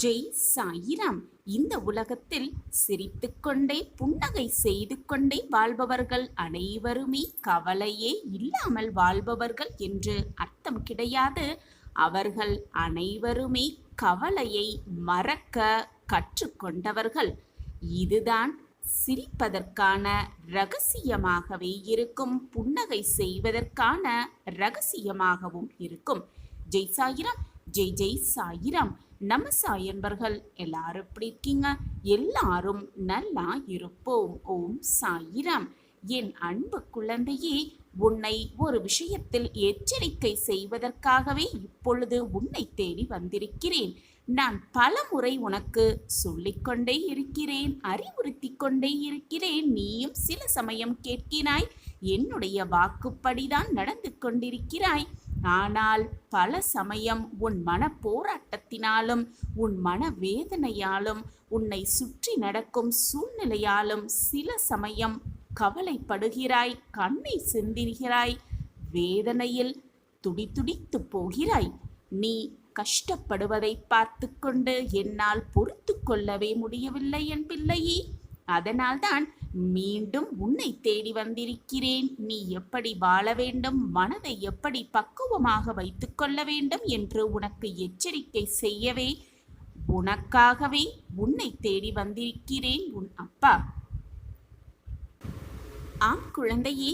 ஜெய் சாயிராம். இந்த உலகத்தில் சிரித்துக்கொண்டே புன்னகை செய்து கொண்டே வாழ்பவர்கள் அனைவருமே கவலையே இல்லாமல் வாழ்பவர்கள் என்று அர்த்தம் கிடையாது. அவர்கள் அனைவருமே கவலையை மறக்க கற்றுக்கொண்டவர்கள். இதுதான் சிரிப்பதற்கான இரகசியமாகவே இருக்கும், புன்னகை செய்வதற்கான இரகசியமாகவும் இருக்கும். ஜெய் சாயிராம், ஜெய் ஜெய் சாயிராம். நம்ம சாயன்பர்கள் எல்லாரும் எப்படி இருக்கீங்க? எல்லாரும் நல்லா இருப்போம். ஓம் சாயிராம். என் அன்பு குழந்தையே, உன்னை ஒரு விஷயத்தில் எச்சரிக்கை செய்வதற்காகவே இப்பொழுது உன்னை தேடி வந்திருக்கிறேன். நான் பல முறை உனக்கு சொல்லிக்கொண்டே இருக்கிறேன், அறிவுறுத்தி கொண்டே இருக்கிறேன். நீயும் சில சமயம் கேட்கிறாய், என்னுடைய வாக்குப்படிதான் நடந்து கொண்டிருக்கிறாய். ஆனால் பல சமயம் உன் மன போராட்டத்தினாலும் உன் மன வேதனையாலும் உன்னை சுற்றி நடக்கும் சூழ்நிலையாலும் சில சமயம் கவலைப்படுகிறாய், கண்ணை சிந்துகிறாய், வேதனையில் துடிதுடித்து போகிறாய். நீ கஷ்டப்படுவதை பார்த்து கொண்டு என்னால் பொறுத்து கொள்ளவே முடியவில்லை என் பிள்ளையே. அதனால்தான் மீண்டும் உன்னை தேடி வந்திருக்கிறேன். நீ எப்படி வாழ வேண்டும், மனதை எப்படி பக்குவமாக வைத்துக் கொள்ள வேண்டும் என்று உனக்கு எச்சரிக்கை செய்யவே, உனக்காகவே உன்னை தேடி வந்திருக்கிறேன் உன் அப்பா. ஆம் குழந்தையே,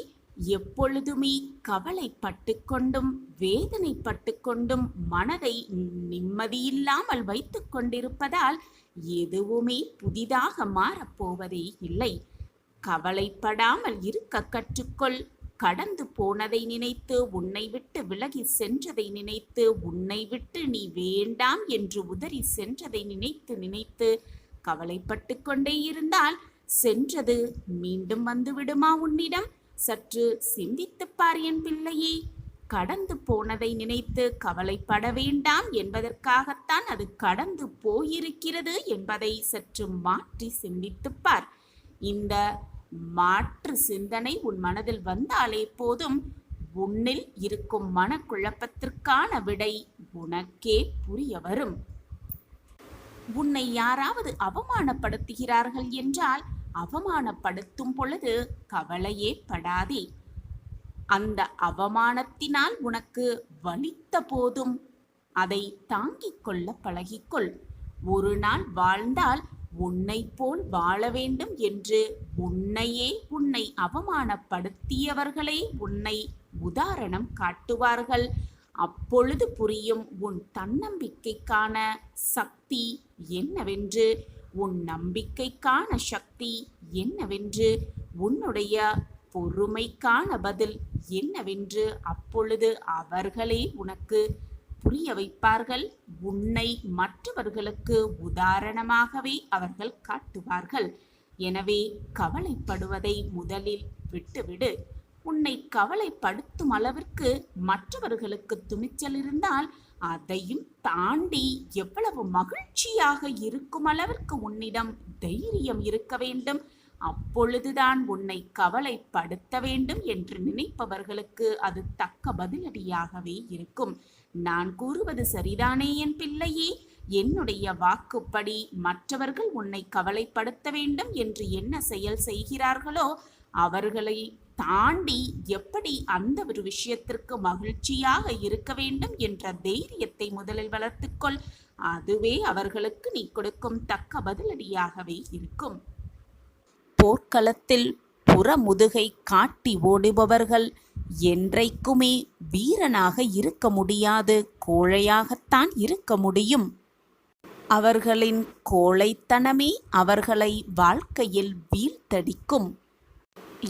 எப்பொழுதுமே கவலைப்பட்டு கொண்டும் வேதனைப்பட்டு கொண்டும் மனதை நிம்மதியில்லாமல் வைத்து கொண்டிருப்பதால் எதுவுமே புதிதாக மாறப்போவதே இல்லை. கவலைப்படாமல் இருக்க கற்றுக்கொள். கடந்து போனதை நினைத்து, உன்னை விட்டு விலகி சென்றதை நினைத்து, உன்னை விட்டு நீ வேண்டாம் என்று உதறி சென்றதை நினைத்து நினைத்து கவலைப்பட்டு கொண்டே இருந்தால் சென்றது மீண்டும் வந்து விடுமா உன்னிடம்? சற்று சிந்தித்துப் பார் என் பிள்ளையே. கடந்து போனதை நினைத்து கவலைப்பட வேண்டாம் என்பதற்காகத்தான் அது கடந்து போயிருக்கிறது என்பதை சற்று மாற்றி சிந்தித்துப் பார். இந்த மாற்று சிந்தனை உன் மனதில் வந்தாலே போதும், உன்னில் இருக்கும் மனக்குழப்பத்திற்கான விடை உனக்கே புரிய வரும். உன்னை யாராவது அவமானப்படுத்துகிறார்கள் என்றால் அவமானப்படுத்தும் பொழுது கவலையே படாதே. அந்த அவமானத்தினால் உனக்கு வலித்த போதும் அதை தாங்கிக் கொள்ள பழகிக்கொள். ஒரு நாள் வாழ்ந்தால் உன்னை போல் வாழ வேண்டும் என்று உன்னையே உன்னை அவமானப்படுத்தியவர்களே உன்னை உதாரணம் காட்டுவார்கள். அப்பொழுது புரியும் உன் தன்னம்பிக்கைக்கான சக்தி என்னவென்று, உன் நம்பிக்கைக்கான சக்தி என்னவென்று, உன்னுடைய பொறுமைக்கான பதில் என்னவென்று. அப்பொழுது அவர்களே உனக்கு புரிய வைப்பார்கள். உன்னை மற்றவர்களுக்கு உதாரணமாகவே அவர்கள் காட்டுவார்கள். எனவே கவலைப்படுவதை முதலில் விட்டுவிடு. உன்னை கவலைப்படுத்தும் அளவிற்கு மற்றவர்களுக்கு துணிச்சல் இருந்தால் அதையும் தாண்டி எவ்வளவு மகிழ்ச்சியாக இருக்கும் அளவிற்கு உன்னிடம் தைரியம் இருக்க வேண்டும். அப்பொழுதுதான் உன்னை கவலைப்படுத்த வேண்டும் என்று நினைப்பவர்களுக்கு அது தக்க பதிலடியாகவே இருக்கும். நான் கூறுவது சரிதானே என் பிள்ளையே? என்னுடைய வாக்குப்படி மற்றவர்கள் உன்னை கவலைப்படுத்த வேண்டும் என்று என்ன செயல் செய்கிறார்களோ அவர்களை தாண்டி எப்படி அந்த ஒரு விஷயத்திற்கு மகிழ்ச்சியாக இருக்க வேண்டும் என்ற தைரியத்தை முதலில் வளர்த்துக்கொள். அதுவே அவர்களுக்கு நீ கொடுக்கும் தக்க பதிலடியாகவே இருக்கும். போர்க்களத்தில் புறமுதுகை காட்டி ஓடுபவர்கள் என்றைக்குமே வீரனாக இருக்க முடியாது, கோழையாகத்தான் இருக்க முடியும். அவர்களின் கோழைத்தனமே அவர்களை வாழ்க்கையில் வீழ்த்தடிக்கும்.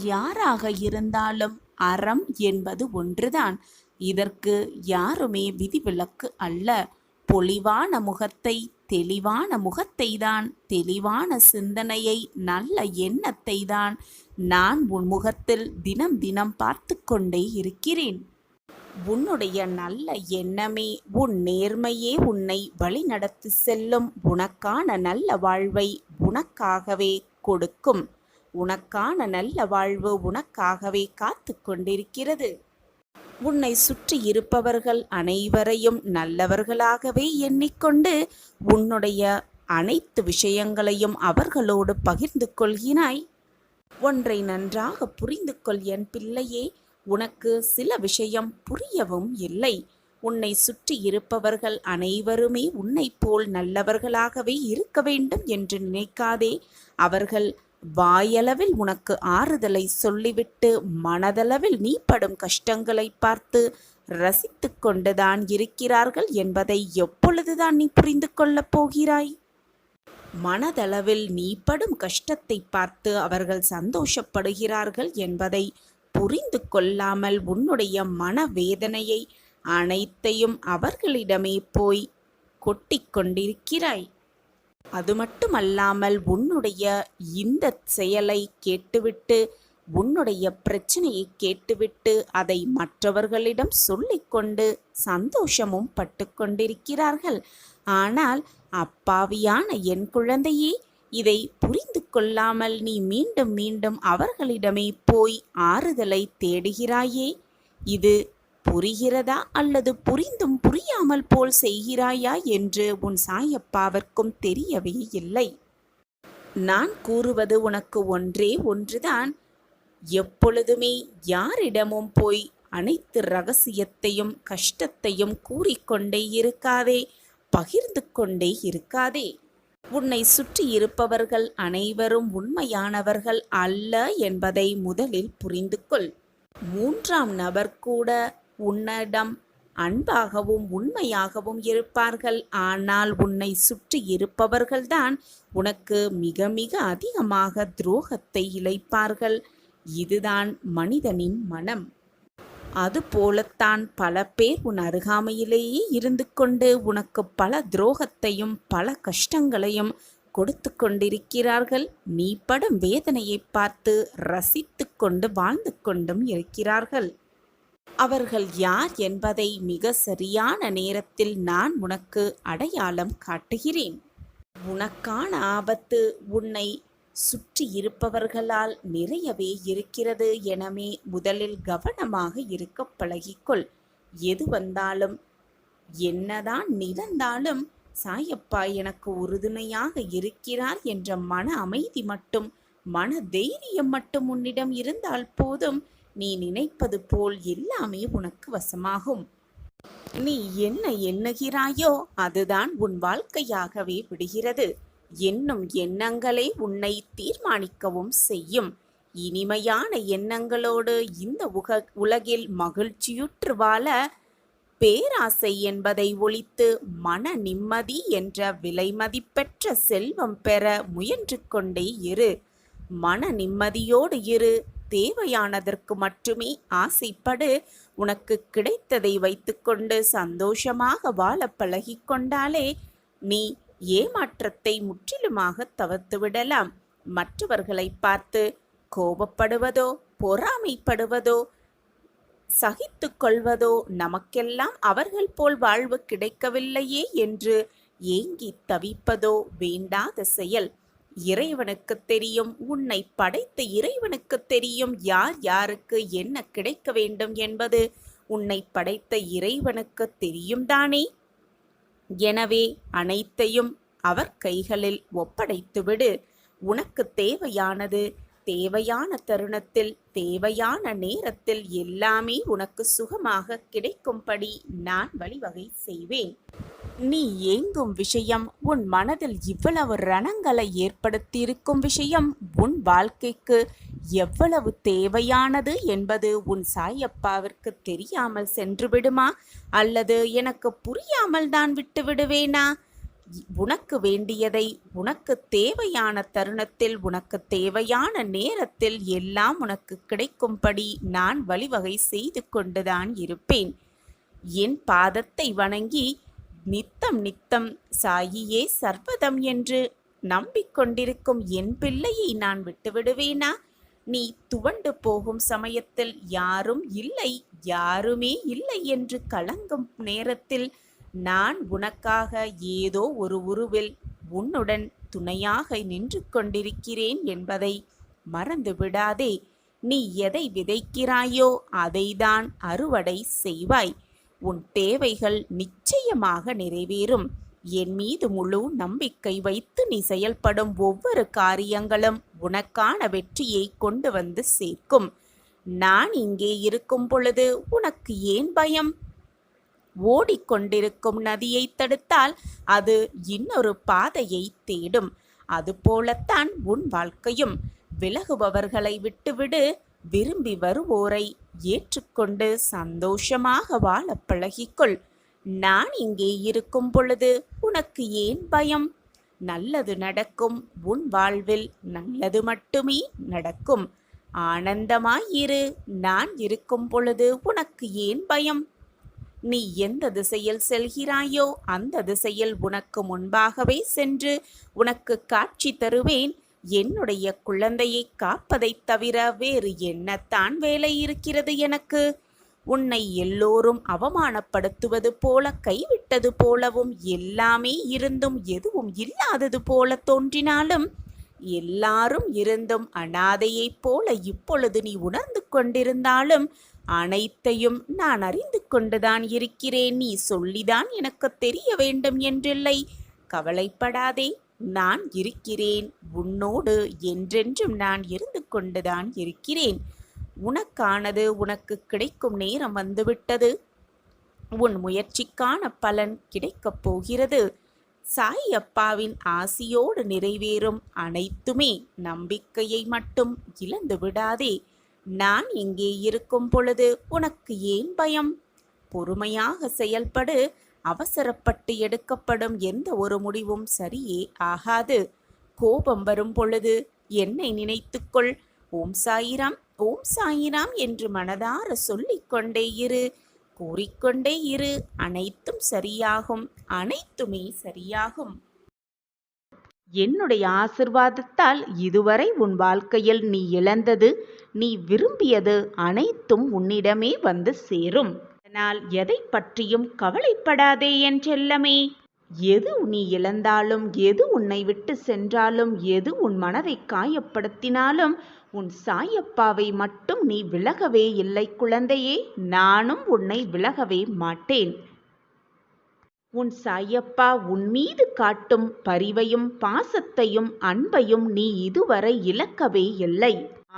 யாராக இருந்தாலும் அறம் என்பது ஒன்றுதான். இதற்கு யாருமே விதிவிலக்கு அல்ல. பொலிவான முகத்தை, தெளிவான முகத்தை தான், தெளிவான சிந்தனையை, நல்ல எண்ணத்தை தான் நான் உன் முகத்தில் தினம் தினம் பார்த்து கொண்டே இருக்கிறேன். உன்னுடைய நல்ல எண்ணமே, உன் நேர்மையே உன்னை வழிநடத்தி செல்லும். உனக்கான நல்ல வாழ்வை உனக்காகவே கொடுக்கும். உனக்கான நல்ல வாழ்வு உனக்காகவே காத்து கொண்டிருக்கிறது. உன்னை சுற்றி இருப்பவர்கள் அனைவரையும் நல்லவர்களாகவே எண்ணிக்கொண்டு உன்னுடைய அனைத்து விஷயங்களையும் அவர்களோடு பகிர்ந்து கொள்கிறாய். ஒன்றை நன்றாக புரிந்து கொள் என் பிள்ளையே, உனக்கு சில விஷயம் புரியவும் இல்லை. உன்னை சுற்றி இருப்பவர்கள் அனைவருமே உன்னைப் போல் நல்லவர்களாகவே இருக்க வேண்டும் என்று நினைக்காதே. அவர்கள் வாயளவில் உனக்கு ஆறுதலை சொல்லிவிட்டு மனதளவில் நீ படும் கஷ்டங்களை பார்த்து ரசித்து கொண்டுதான் இருக்கிறார்கள் என்பதை எப்பொழுதுதான் நீ புரிந்து கொள்ளப் போகிறாய்? மனதளவில் நீ படும் கஷ்டத்தை பார்த்து அவர்கள் சந்தோஷப்படுகிறார்கள் என்பதை புரிந்து கொள்ளாமல் உன்னுடைய மனவேதனையை அனைத்தையும் அவர்களிடமே போய் கொட்டிக் கொண்டிருக்கிறாய். அது மட்டுமல்லாமல் உன்னுடைய இந்த செயலை கேட்டுவிட்டு, உன்னுடைய பிரச்சனையை கேட்டுவிட்டு அதை மற்றவர்களிடம் சொல்லிக்கொண்டு சந்தோஷமும் பட்டு கொண்டிருக்கிறார்கள். ஆனால் அப்பாவியான என் குழந்தையே, இதை புரிந்து கொள்ளாமல் நீ மீண்டும் மீண்டும் அவர்களிடமே போய் ஆறுதலை தேடுகிறாயே. இது புரிகிறதா அல்லது புரிந்தும் புரியாமல் போல் செய்கிறாயா என்று உன் சாயப்பாவிற்கும் தெரியவே இல்லை. நான் கூறுவது உனக்கு ஒன்றே ஒன்றுதான். எப்பொழுதுமே யாரிடமும் போய் அனைத்து ரகசியத்தையும் கஷ்டத்தையும் கூறிக்கொண்டே இருக்காதே, பகிர்ந்து கொண்டே இருக்காதே. உன்னை சுற்றி இருப்பவர்கள் அனைவரும் உண்மையானவர்கள் அல்ல என்பதை முதலில் புரிந்து கொள். மூன்றாம் நபர் கூட உன்னிடம் அன்பாகவும் உண்மையாகவும் இருப்பார்கள். ஆனால் உன்னை சுற்றி இருப்பவர்கள்தான் உனக்கு மிக மிக அதிகமாக துரோகத்தை இழைப்பார்கள். இதுதான் மனிதனின் மனம். அதுபோலத்தான் பல பேர் உன் அருகாமையிலேயே இருந்து கொண்டு உனக்கு பல துரோகத்தையும் பல கஷ்டங்களையும் கொடுத்து கொண்டிருக்கிறார்கள். நீ படும் வேதனையை பார்த்து ரசித்து கொண்டு வாழ்ந்து கொண்டும் இருக்கிறார்கள். அவர்கள் யார் என்பதை மிக சரியான நேரத்தில் நான் உனக்கு அடையாளம் காட்டுகிறேன். உனக்கான ஆபத்து உன்னை சுற்றி இருப்பவர்களால் நிறையவே இருக்கிறது. எனவே முதலில் கவனமாக இருக்க பழகிக்கொள். எது வந்தாலும் என்னதான் நிகழ்ந்தாலும் சாயப்பா எனக்கு உறுதுணையாக இருக்கிறார் என்ற மன அமைதி மட்டும், மன தைரியம் மட்டும் உன்னிடம் இருந்தால் போதும். நீ நினைப்பது போல் எல்லாமே உனக்கு வசமாகும். நீ என்ன எண்ணுகிறாயோ அதுதான் உன் வாழ்க்கையாகவே விடுகிறது. எண்ணும் எண்ணங்களே உன்னை தீர்மானிக்கவும் செய்யும். இனிமையான எண்ணங்களோடு இந்த உலகில் மகிழ்ச்சியுற்று வாழ பேராசை என்பதை ஒழித்து மன நிம்மதி என்ற விலை மதிப்பெற்ற செல்வம் பெற முயன்று கொண்டே இரு. மன நிம்மதியோடு இரு. தேவையானதற்கு மட்டுமே ஆசைப்படு. உனக்கு கிடைத்ததை வைத்துக்கொண்டு சந்தோஷமாக வாழ பழகிக்கொண்டாலே நீ ஏமாற்றத்தை முற்றிலுமாக தவிர்த்து விடலாம். மற்றவர்களை பார்த்து கோபப்படுவதோ பொறாமைப்படுவதோ சகித்து கொள்வதோ, நமக்கெல்லாம் அவர்கள் போல் வாழ்வு கிடைக்கவில்லையே என்று ஏங்கி தவிப்பதோ வேண்டாத செயல். இறைவனுக்கு தெரியும், உன்னை படைத்த இறைவனுக்கு தெரியும் யார் யாருக்கு என்ன கிடைக்க வேண்டும் என்பது உன்னை படைத்த இறைவனுக்கு தெரியும் தானே. எனவே அனைத்தையும் அவர் கைகளில் ஒப்படைத்துவிடு. உனக்கு தேவையானது தேவையான தருணத்தில் தேவையான நேரத்தில் எல்லாமே உனக்கு சுகமாக கிடைக்கும்படி நான் வழிவகை செய்வேன். நீ ஏங்கும் விஷயம், உன் மனதில் இவ்வளவு ரணங்களை ஏற்படுத்தியிருக்கும் விஷயம் உன் வாழ்க்கைக்கு எவ்வளவு தேவையானது என்பது உன் சாயப்பாவிற்கு தெரியாமல் சென்று விடுமா, அல்லது எனக்கு புரியாமல் தான் விட்டு விடுவேனா? உனக்கு வேண்டியதை உனக்கு தேவையான தருணத்தில் உனக்கு தேவையான நேரத்தில் எல்லாம் உனக்கு கிடைக்கும்படி நான் வழிவகை செய்து கொண்டுதான் இருப்பேன். என் பாதத்தை வணங்கி நித்தம் நித்தம் சாயியே சர்வதம் என்று நம்பிக்கொண்டிருக்கும் என் பிள்ளையை நான் விட்டுவிடுவேனா? நீ துவண்டு போகும் சமயத்தில் யாரும் இல்லை, யாருமே இல்லை என்று கலங்கும் நேரத்தில் நான் உனக்காக ஏதோ ஒரு உருவில் உன்னுடன் துணையாக நின்று கொண்டிருக்கிறேன் என்பதை மறந்து விடாதே. நீ எதை விதைக்கிறாயோ அதைதான் அறுவடை செய்வாய். உன் தேவைகள் நிச்சயமாக நிறைவேறும். என் மீது முழு நம்பிக்கை வைத்து நீ செயல்படும் ஒவ்வொரு காரியங்களும் உனக்கான வெற்றியை கொண்டு வந்து சேர்க்கும். நான் இங்கே இருக்கும் பொழுது உனக்கு ஏன் பயம்? ஓடிக்கொண்டிருக்கும் நதியை தடுத்தால் அது இன்னொரு பாதையை தேடும். அதுபோலத்தான் உன் வாழ்க்கையும். விலகுபவர்களை விட்டுவிடு. விரும்பி வருவோரை ஏற்றுக்கொண்டு சந்தோஷமாக வாழ பழகிக்கொள். நான் இங்கே இருக்கும் பொழுது உனக்கு ஏன் பயம்? நல்லது நடக்கும். உன் வாழ்வில் நல்லது மட்டுமே நடக்கும். ஆனந்தமாயிரு. நான் இருக்கும் பொழுது உனக்கு ஏன் பயம்? நீ எந்த திசையில் செல்கிறாயோ அந்த திசையில் உனக்கு முன்பாகவே சென்று உனக்கு காட்சி தருவேன். என்னுடைய குழந்தையை காப்பதைத் தவிர வேறு என்னத்தான் வேலை இருக்கிறது எனக்கு? உன்னை எல்லோரும் அவமானப்படுத்துவது போல, கைவிட்டது போலவும், எல்லாமே இருந்தும் எதுவும் இல்லாதது போல தோன்றினாலும், எல்லாரும் இருந்தும் அனாதையைப் போல இப்பொழுது நீ உணர்ந்து கொண்டிருந்தாலும், அனைத்தையும் நான் அறிந்து கொண்டுதான் இருக்கிறேன். நீ சொல்லிதான் எனக்கு தெரிய வேண்டும் என்றில்லை. கவலைப்படாதே, நான் இருக்கிறேன். உன்னோடு என்றென்றும் நான் இருந்து கொண்டுதான் இருக்கிறேன். உனக்கானது உனக்கு கிடைக்கும் நேரம் வந்துவிட்டது. உன் முயற்சிக்கான பலன் கிடைக்கப் போகிறது. சாய் அப்பாவின் ஆசியோடு நிறைவேறும் அனைத்துமே. நம்பிக்கையை மட்டும் இழந்து விடாதே. நான் இங்கே இருக்கும் பொழுது உனக்கு ஏன் பயம்? பொறுமையாக செயல்படு. அவசரப்பட்டு எடுக்கப்படும் எந்த ஒரு முடிவும் சரியே ஆகாது. கோபம் வரும் பொழுது என்னை நினைத்துக்கொள். ஓம் சாயிராம், ஓம் சாயிராம் என்று மனதார சொல்லிக்கொண்டே இரு, கூறிக்கொண்டே இரு. அனைத்தும் சரியாகும். அனைத்துமே சரியாகும். என்னுடைய ஆசிர்வாதத்தால் இதுவரை உன் வாழ்க்கையில் நீ இழந்தது, நீ விரும்பியது அனைத்தும் உன்னிடமே வந்து சேரும். அதனால் எதை பற்றியும் கவலைப்படாதே என் செல்லமே. எது நீ இழந்தாலும், எது உன்னை விட்டு சென்றாலும், எது உன் மனதை காயப்படுத்தினாலும், உன் சாயப்பாவை மட்டும் நீ விலகவே இல்லை குழந்தையே. நானும் உன்னை விலகவே மாட்டேன். உன் சாயப்பா உன் மீது காட்டும் பரிவையும் பாசத்தையும் அன்பையும் நீ இதுவரை இழக்கவே இல்லை.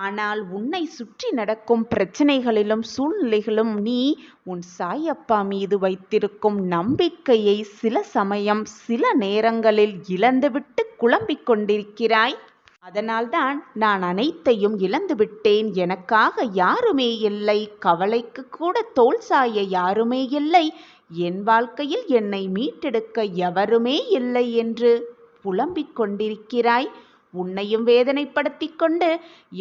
ஆனால் உன்னை சுற்றி நடக்கும் பிரச்சனைகளிலும் சூழ்நிலைகளும் நீ உன் சாயப்பா மீது வைத்திருக்கும் நம்பிக்கையை சில சமயம், சில நேரங்களில் இழந்துவிட்டு குழம்பிக் கொண்டிருக்கிறாய். அதனால்தான் நான் அனைத்தையும் இழந்துவிட்டேன், எனக்காக யாருமே இல்லை, கவலைக்கு கூட தோள் சாய யாருமே இல்லை, என் வாழ்க்கையில் என்னை மீட்டெடுக்க எவருமே இல்லை என்று புலம்பிக் கொண்டிருக்கிறாய். உன்னையும் வேதனைப்படுத்தி கொண்டு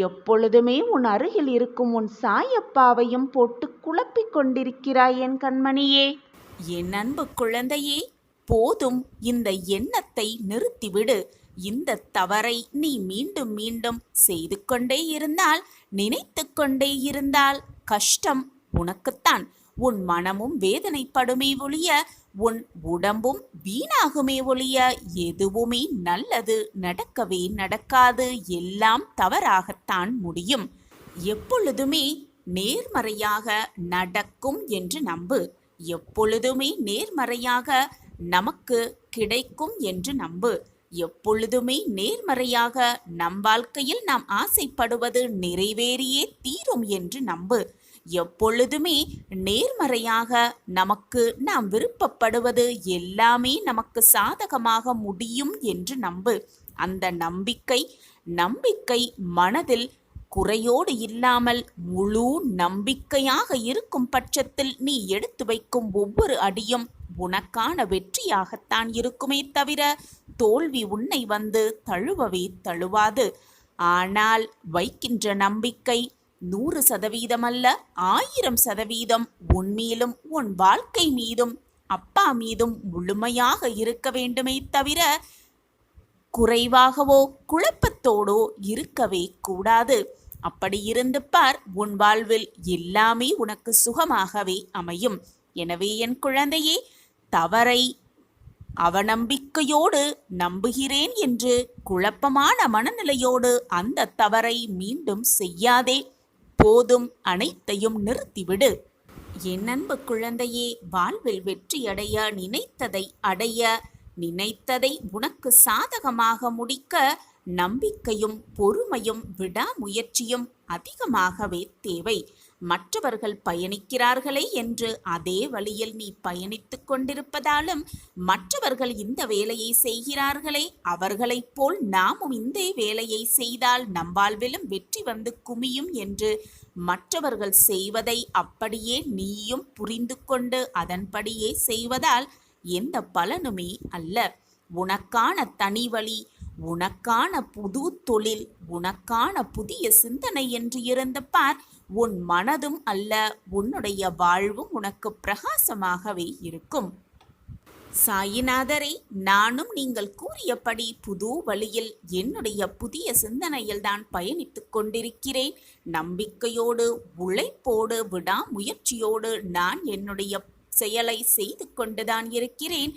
எப்பொழுதுமே உன் அருகில் இருக்கும் உன் சாயப்பாவையும் போட்டு குழப்பிக் கொண்டிருக்கிறாய் என் கண்மணியே. என் அன்பு குழந்தையே, போதும். இந்த எண்ணத்தை நிறுத்திவிடு. இந்த தவறை நீ மீண்டும் மீண்டும் செய்து கொண்டே இருந்தால், நினைத்து கொண்டே இருந்தால் கஷ்டம் உனக்குத்தான். உன் மனமும் வேதனைப்படுமே ஒழிய, உன் உடம்பும் வீணாகுமே ஒழிய, எதுவுமே நல்லது நடக்கவே நடக்காது. எல்லாம் தவறாகத்தான் முடியும். எப்பொழுதுமே நேர்மறையாக நடக்கும் என்று நம்பு. எப்பொழுதுமே நேர்மறையாக நமக்கு கிடைக்கும் என்று நம்பு. எப்பொழுதுமே நேர்மறையாக நம் வாழ்க்கையில் நாம் ஆசைப்படுவது நிறைவேறியே தீரும் என்று நம்பு. எப்பொழுதுமே நேர்மறையாக நமக்கு நாம் விருப்பப்படுவது எல்லாமே நமக்கு சாதகமாக முடியும் என்று நம்பு. அந்த நம்பிக்கை மனதில் குறையோடு இல்லாமல் முழு நம்பிக்கையாக இருக்கும் பட்சத்தில் நீ எடுத்து வைக்கும் ஒவ்வொரு அடியும் உனக்கான வெற்றியாகத்தான் இருக்குமே தவிர தோல்வி உன்னை வந்து தழுவவே தழுவாது. ஆனால் வைக்கின்ற நம்பிக்கை 100% அல்ல, 1000% உன் மீதும் உன் வாழ்க்கை மீதும் அப்பா மீதும் முழுமையாக இருக்க வேண்டுமே தவிர குறைவாகவோ குழப்பத்தோடோ இருக்கவே கூடாது. அப்படி இருந்து பார், உன் வாழ்வில் எல்லாமே உனக்கு சுகமாகவே அமையும். எனவே என் குழந்தையே, தவறை அவநம்பிக்கையோடு நம்புகிறேன் என்று குழப்பமான மனநிலையோடு அந்த தவறை மீண்டும் செய்யாதே. போதும், அனைத்தையும் நிறுத்திவிடு. என் அன்பு குழந்தையே, வாழ்வில் வெற்றியடைய, நினைத்ததை அடைய, நினைத்ததை உனக்கு சாதகமாக முடிக்க நம்பிக்கையும் பொறுமையும் விடாமுயற்சியும் அதிகமாகவே தேவை. மற்றவர்கள் பயணிக்கிறார்களே என்று அதே வழியில் நீ பயணித்துக் கொண்டிருப்பதாலும், மற்றவர்கள் இந்த வேலையை செய்கிறார்களே அவர்களைப் போல் நாமும் இந்த வேலையை செய்தால் நம் வாழ்விலும் வெற்றி வந்து குமியும் என்று மற்றவர்கள் செய்வதை அப்படியே நீயும் புரிந்து கொண்டு அதன்படியே செய்வதால் எந்த பலனுமே அல்ல. உனக்கான தனி வழி, உனக்கான புது தொழில், உனக்கான புதிய சிந்தனை என்று இருந்த பார். உன் மனதும் அல்ல, உன்னுடைய வாழ்வும் உனக்கு பிரகாசமாகவே இருக்கும். சாயிநாதரை, நானும் நீங்கள் கூறியபடி புது வழியில் என்னுடைய புதிய சிந்தனையில் தான் பயணித்துக் கொண்டிருக்கிறேன். நம்பிக்கையோடு, உழைப்போடு, விடாமுயற்சியோடு நான் என்னுடைய செயலை செய்து கொண்டுதான் இருக்கிறேன்.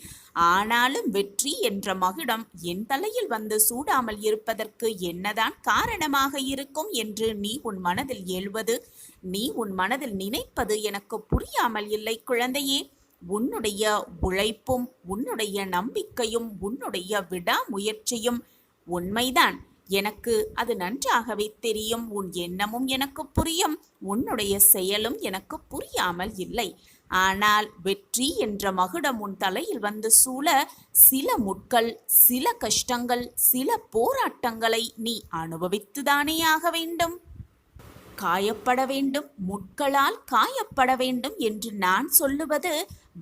ஆனாலும் வெற்றி என்ற மகுடம் என் தலையில் வந்து சூடாமல் இருப்பதற்கு என்னதான் காரணமாக இருக்கும் என்று நீ உன் மனதில் எழுவது, நீ உன் மனதில் நினைப்பது எனக்கு புரியாமல் இல்லை குழந்தையே. உன்னுடைய உழைப்பும், உன்னுடைய நம்பிக்கையும், உன்னுடைய விடாமுயற்சியும் உண்மைதான். எனக்கு அது நன்றாகவே தெரியும். உன் எண்ணமும் எனக்கு புரியும், உன்னுடைய செயலும் எனக்கு புரியாமல் இல்லை. ஆனால் வெற்றி என்ற மகுடம் உன் தலையில் வந்து சூழ சில முட்கள், சில கஷ்டங்கள், சில போராட்டங்களை நீ அனுபவித்துதானே ஆக வேண்டும். காயப்பட வேண்டும், முட்களால் காயப்பட வேண்டும் என்று நான் சொல்லுவது,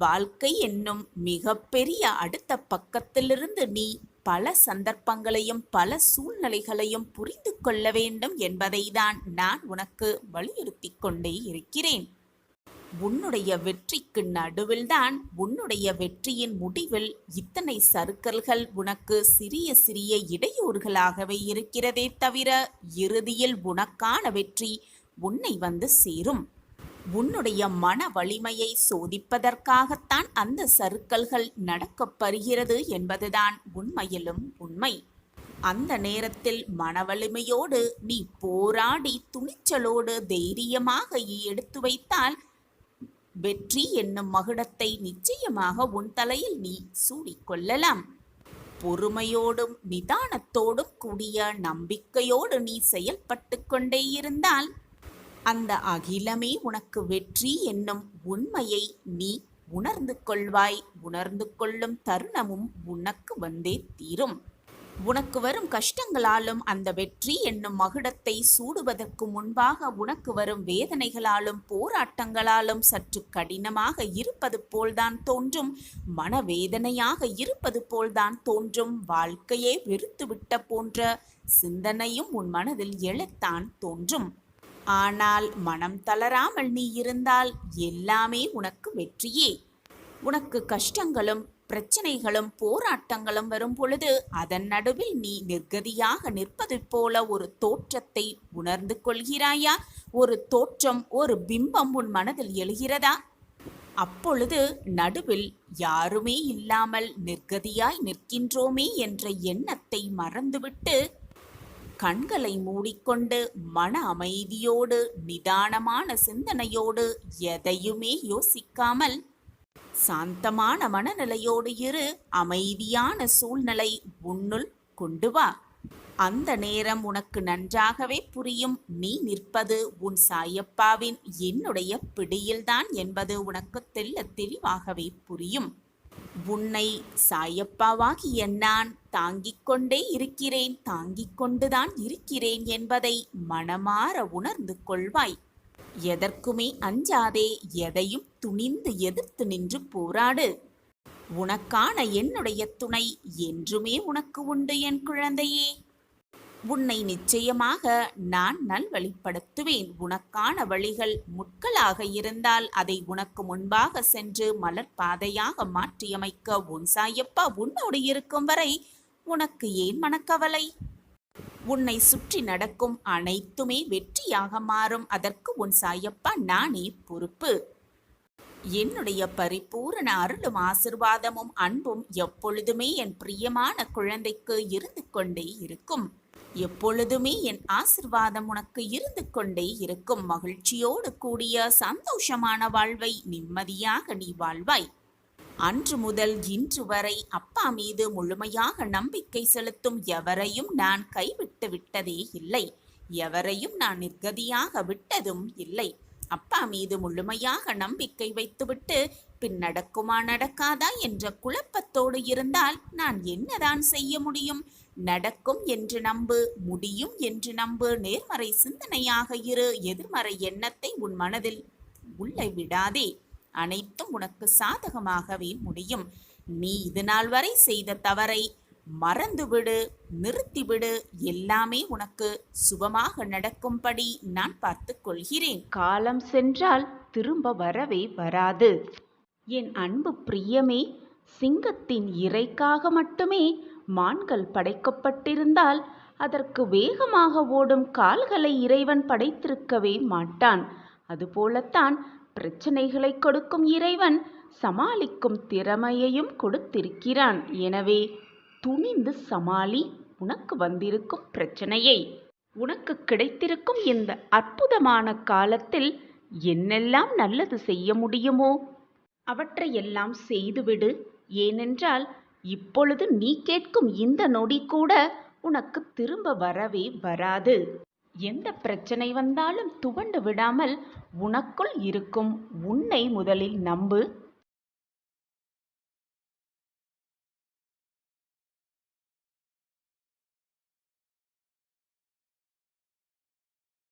வாழ்க்கை என்னும் மிகப்பெரிய அடுத்த பக்கத்திலிருந்து நீ பல சந்தர்ப்பங்களையும் பல சூழ்நிலைகளையும் புரிந்து கொள்ள வேண்டும் என்பதை தான் நான் உனக்கு வலியுறுத்தி கொண்டே இருக்கிறேன். உன்னுடைய வெற்றிக்கு நடுவில்தான், உன்னுடைய வெற்றியின் முடிவில் இத்தனை சறுக்கல்கள் உனக்கு சிறிய சிறிய இடையூறுகளாகவே இருக்கிறதே தவிர இறுதியில் உனக்கான வெற்றி உன்னை வந்து சேரும். உன்னுடைய மன வலிமையை சோதிப்பதற்காகத்தான் அந்த சறுக்கல்கள் நடக்கப்பெறுகிறது என்பதுதான் உண்மையிலும் உண்மை. அந்த நேரத்தில் மனவலிமையோடு நீ போராடி துணிச்சலோடு தைரியமாக எடுத்து வைத்தால் வெற்றி என்னும் மகுடத்தை நிச்சயமாக உன் தலையில் நீ சூடிக்கொள்ளலாம். பொறுமையோடும் நிதானத்தோடும் கூடிய நம்பிக்கையோடு நீ செயல்பட்டு கொண்டே இருந்தால் அந்த அகிலமே உனக்கு வெற்றி என்னும் உண்மையை நீ உணர்ந்து கொள்வாய். உணர்ந்து கொள்ளும் தருணமும் உனக்கு வந்தே தீரும். உனக்கு வரும் கஷ்டங்களாலும் அந்த வெற்றி என்னும் மகுடத்தை சூடுவதற்கு முன்பாக உனக்கு வரும் வேதனைகளாலும் போராட்டங்களாலும் சற்று கடினமாக இருப்பது போல்தான் தோன்றும். மனவேதனையாக இருப்பது போல்தான் தோன்றும். வாழ்க்கையே வெறுத்துவிட்ட போன்ற சிந்தனையும் உன் மனதில் எழத்தான் தோன்றும். ஆனால் மனம் தளராமல் நீ இருந்தால் எல்லாமே உனக்கு வெற்றியே. உனக்கு கஷ்டங்களும் பிரச்சனைகளும் போராட்டங்களும் வரும் பொழுது அதன் நடுவில் நீ நிர்கதியாக நிற்பது போல ஒரு தோற்றத்தை உணர்ந்து கொள்கிறாயா? ஒரு தோற்றம், ஒரு பிம்பம் உன் மனதில் எழுகிறதா? அப்பொழுது நடுவில் யாருமே இல்லாமல் நிர்கதியாய் நிற்கின்றோமே என்ற எண்ணத்தை மறந்துவிட்டு கண்களை மூடிக்கொண்டு மன அமைதியோடு நிதானமான சிந்தனையோடு எதையுமே யோசிக்காமல் சாந்தமான மனநிலையோடு இரு. அமைதியான சூழ்நிலை உன்னுள் கொண்டு வா. அந்த நேரம் உனக்கு நன்றாகவே புரியும். நீ நிற்பது உன் சாயப்பாவின் என்னுடைய பிடியில்தான் என்பது உனக்கு தெள்ளத் தெளிவாகவே புரியும். உன்னை சாயப்பாவாகிய நான் தாங்கிக் கொண்டே இருக்கிறேன், தாங்கிக் கொண்டுதான் இருக்கிறேன் என்பதை மனமாற உணர்ந்து கொள்வாய். எதற்குமே அஞ்சாதே. எதையும் துணிந்து எதிர்த்து நின்று போராடு. உனக்கான என்னுடைய துணை என்றுமே உனக்கு உண்டு என் குழந்தையே. உன்னை நிச்சயமாக நான் நல்வழிப்படுத்துவேன். உனக்கான வழிகள் முட்களாக இருந்தால் அதை உனக்கு முன்பாக சென்று மலர் பாதையாக மாற்றியமைக்க உன் சாயப்பா உன்னோடு இருக்கும் வரை உனக்கு ஏன் மனக்கவலை? உன்னை சுற்றி நடக்கும் அனைத்துமே வெற்றியாக மாறும். அதற்கு உன் சாயப்பா நானே பொறுப்பு. என்னுடைய பரிபூரண அருளும் ஆசிர்வாதமும் அன்பும் எப்பொழுதுமே என் பிரியமான குழந்தைக்கு இருந்து கொண்டே இருக்கும். எப்பொழுதுமே என் ஆசிர்வாதம் உனக்கு இருந்து கொண்டே இருக்கும். மகிழ்ச்சியோடு கூடிய சந்தோஷமான வாழ்வை நிம்மதியாக நீ வாழ்வாய். அன்று முதல் இன்று வரை அப்பா மீது முழுமையாக நம்பிக்கை செலுத்தும் எவரையும் நான் கைவிட்டு விட்டதே இல்லை. எவரையும் நான் நிர்கதியாக விட்டதும் இல்லை. அப்பா மீது முழுமையாக நம்பிக்கை வைத்துவிட்டு பின் நடக்குமா நடக்காதா என்ற குழப்பத்தோடு இருந்தால் நான் என்னதான் செய்ய முடியும்? நடக்கும் என்று நம்பு, முடியும் என்று நம்பு. நேர்மறை சிந்தனையாக இரு. எதிர்மறை எண்ணத்தை உன் மனதில் உள்ளே விடாதே. அனைத்தும் உனக்கு சாதகமாகவே முடியும். நீ இது நாள் வரை செய்த தவறை மறந்துவிடு, நிறுத்திவிடு. எல்லாமே உனக்கு சுபமாக நடக்கும்படி நான் பார்த்துக் கொள்கிறேன். காலம் சென்றால் திரும்ப வரவே வராது. என் அன்பு பிரியமே, சிங்கத்தின் இறைக்காக மட்டுமே மான்கள் படைக்கப்பட்டிருந்தால் அதற்கு வேகமாக ஓடும் கால்களை இறைவன் படைத்திருக்கவே மாட்டான். அதுபோலத்தான் பிரச்சனைகளை கொடுக்கும் இறைவன் சமாளிக்கும் திறமையையும் கொடுத்திருக்கிறான். எனவே துணிந்து சமாளி உனக்கு வந்திருக்கும் பிரச்சனையை. உனக்கு கிடைத்திருக்கும் இந்த அற்புதமான காலத்தில் என்னெல்லாம் நல்லது செய்ய முடியுமோ அவற்றையெல்லாம் செய்துவிடு. ஏனென்றால் இப்பொழுது நீ கேட்கும் இந்த நொடி கூட உனக்கு திரும்ப வரவே வராது. எந்த பிரச்சனை வந்தாலும் துவண்டு விடாமல் உனக்குள் இருக்கும் உன்னை முதலில் நம்பு.